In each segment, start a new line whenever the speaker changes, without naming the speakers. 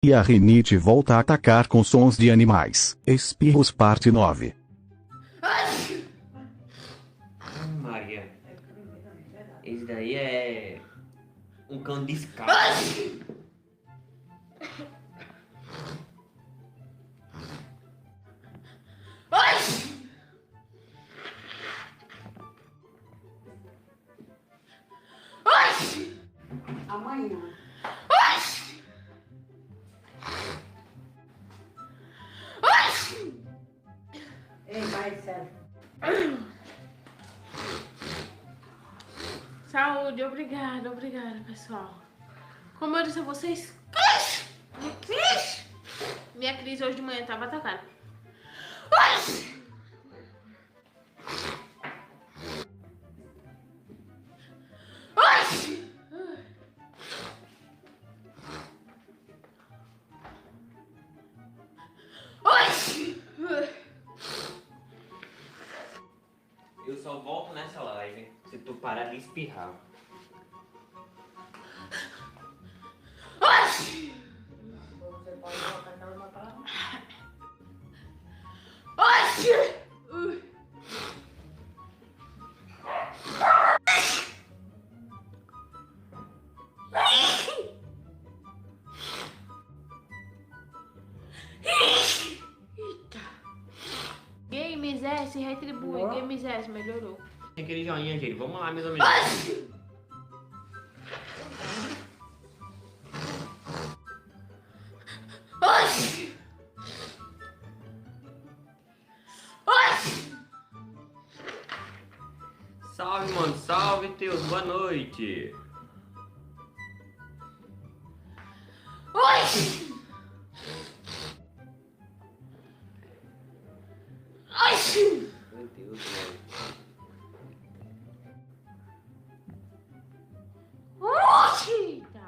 E a rinite volta a atacar com sons de animais. Espirros parte 9.
Maria, esse daí é um cão descalço.
Amanhã. Ei, vai, sério.
Saúde, obrigada, pessoal. Como eu disse a vocês, minha crise hoje de manhã tava atacada.
Eu só volto nessa live se tu parar de espirrar.
Você pode colocar aquela uma pra lá.
Games S retribui,
Ó.
Games S melhorou.
Tem aquele joinha, gente. Vamos lá, meus amigos. Salve, mano. Salve, Teus. Boa noite. Meu Deus, mano.
Eita!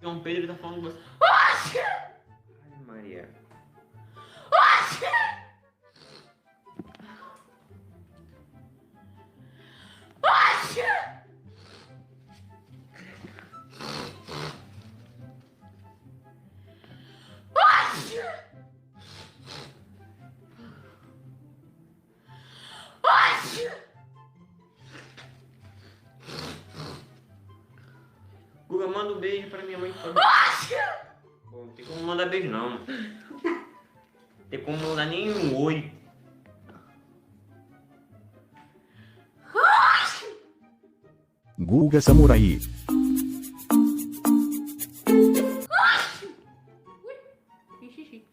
João Pedro tá falando com você. Ai, Maria. Guga, manda um beijo pra minha mãe. Pô, não tem como mandar beijo, não. Tem como mandar nem um oi.
Guga Samurai.
Xixi.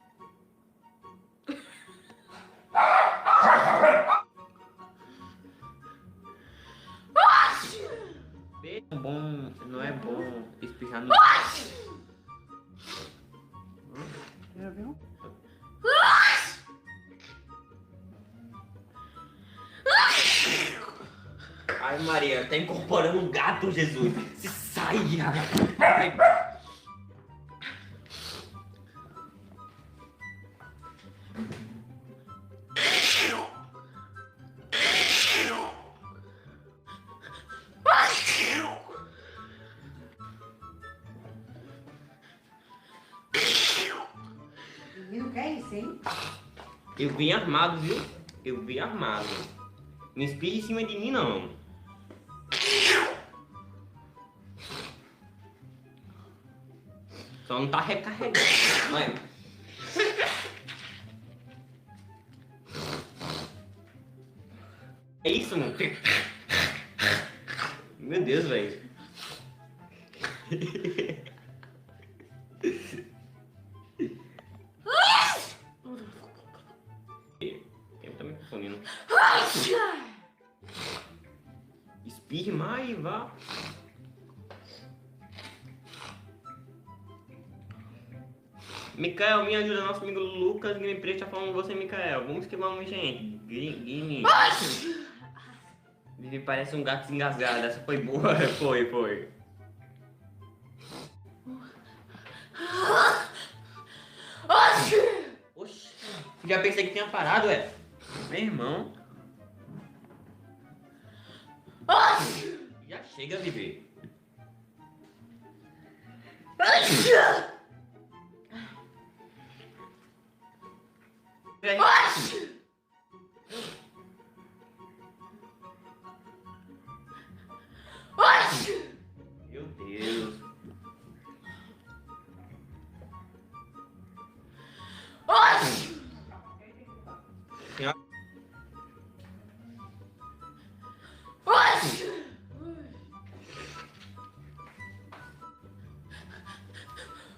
Beijo é bom, não é bom espirrar no...
Já viu?
Ai, Maria, tá incorporando um gato, Jesus. Se saia. Ai.
Menino, que é isso, hein?
Eu vim armado, viu? Eu vim armado. Não espirre em cima de mim, não. Só não tá recarregando. Olha. É isso, mano. Meu Deus, velho. Quem tá me confundindo? Espirre mais e vá. Mikael, me ajuda, nosso amigo Lucas Gameplay tá falando com você, Mikael. Vamos que vamos, gente. Guine. Vivi parece um gato engasgado. Essa foi boa. Foi. Oxi. Já pensei que tinha parado, Meu irmão. Já chega, bebê. Meu Deus. Senhora.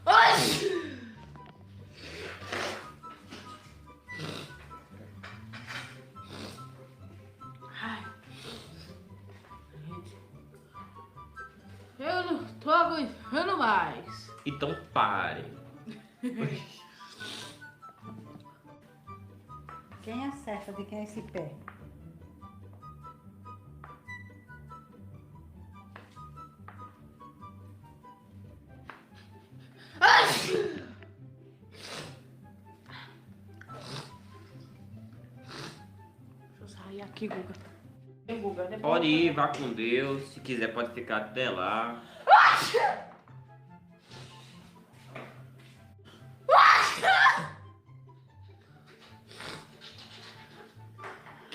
Ai. Eu não tô aguentando mais.
Então pare.
Quem acerta de quem é esse pé?
Deixa eu sair aqui, Guga. Vem, Guga, depois
Pode ir, vá com Deus. Se quiser, pode ficar até lá.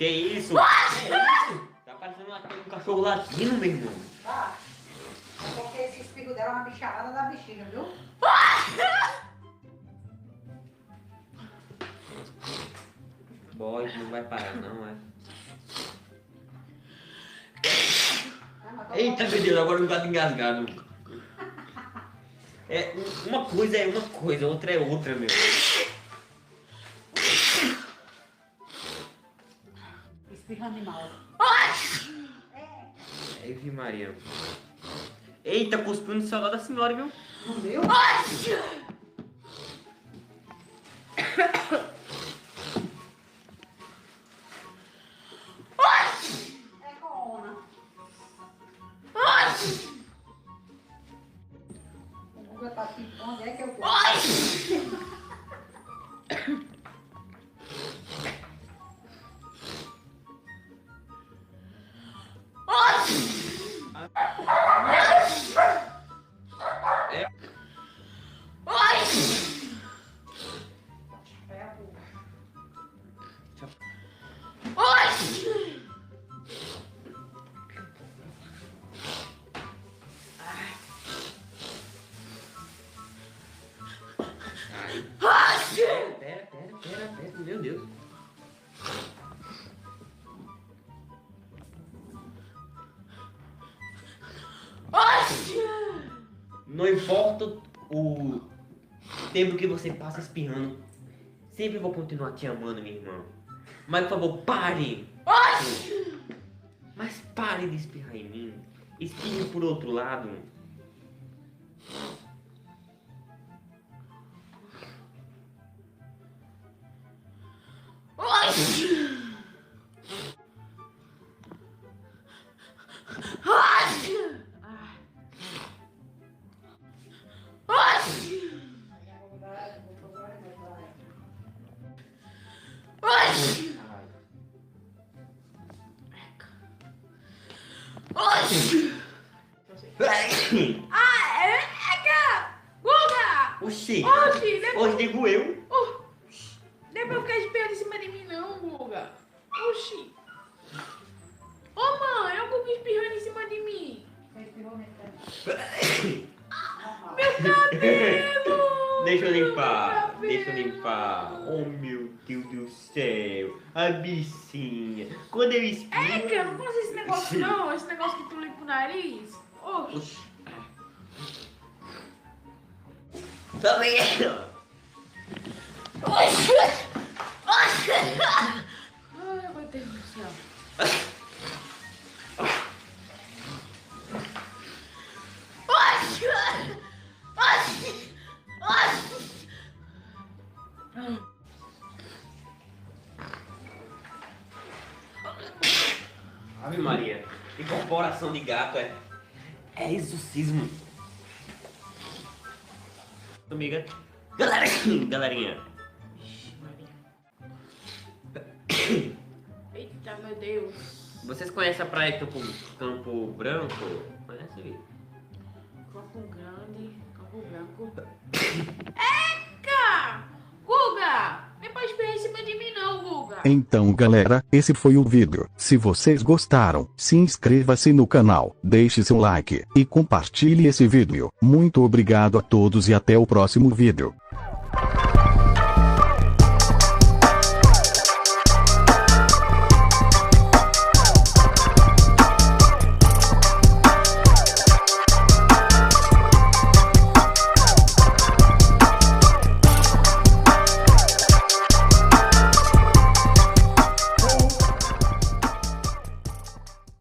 Que isso? Tá parecendo um cachorro latino, meu irmão.
Tá. É porque esse espirro dela é uma bicharada da bexiga, viu?
Boy, não vai parar não, é?
Ah, mas tô
Eita, meu Deus, agora eu gato engasgado. É, uma coisa é uma coisa, outra é outra, meu.
espirro animal.
Ave Maria. Eita, cuspiu no celular da senhora, viu?
No meu? É corona. O Guga tá aqui. Onde é que eu tô? É a Guga.
Pera, meu Deus. Não importa o tempo que você passa espirrando, sempre vou continuar te amando, minha irmã. Mas, por favor, pare! Mas pare de espirrar em mim. Espirre por outro lado. Oxi!
Oxi,
Hoje digo eu.
não é pra ficar esperando em cima de mim não, Guga. Oxi. Ô mãe, olha o Guga espirrando em cima de mim.
Você espirrou nele também. Normal.
Meu cabelo!
Deixa eu
Meu
limpar.
cabelo.
Deixa eu limpar. Oh meu Deus do céu. A bichinha. Quando eu espirro.
É, que eu não posso esse negócio não, esse negócio que tu limpa o nariz. Oxi.
Oxi. Tá vendo?
Ai, meu Deus do céu.
Ave Maria. Incorporação de gato é exorcismo. Amiga. Galerinha.
Ixi, Maria. Eita, meu Deus.
Vocês conhecem a praia Campo Branco? Conhece?
Campo Grande, Campo Branco. Eca! Guga! Não é pra espirrar em cima de mim não, Guga.
Então galera, esse foi o vídeo. Se vocês gostaram, se inscreva-se no canal, deixe seu like e compartilhe esse vídeo. Muito obrigado a todos e até o próximo vídeo.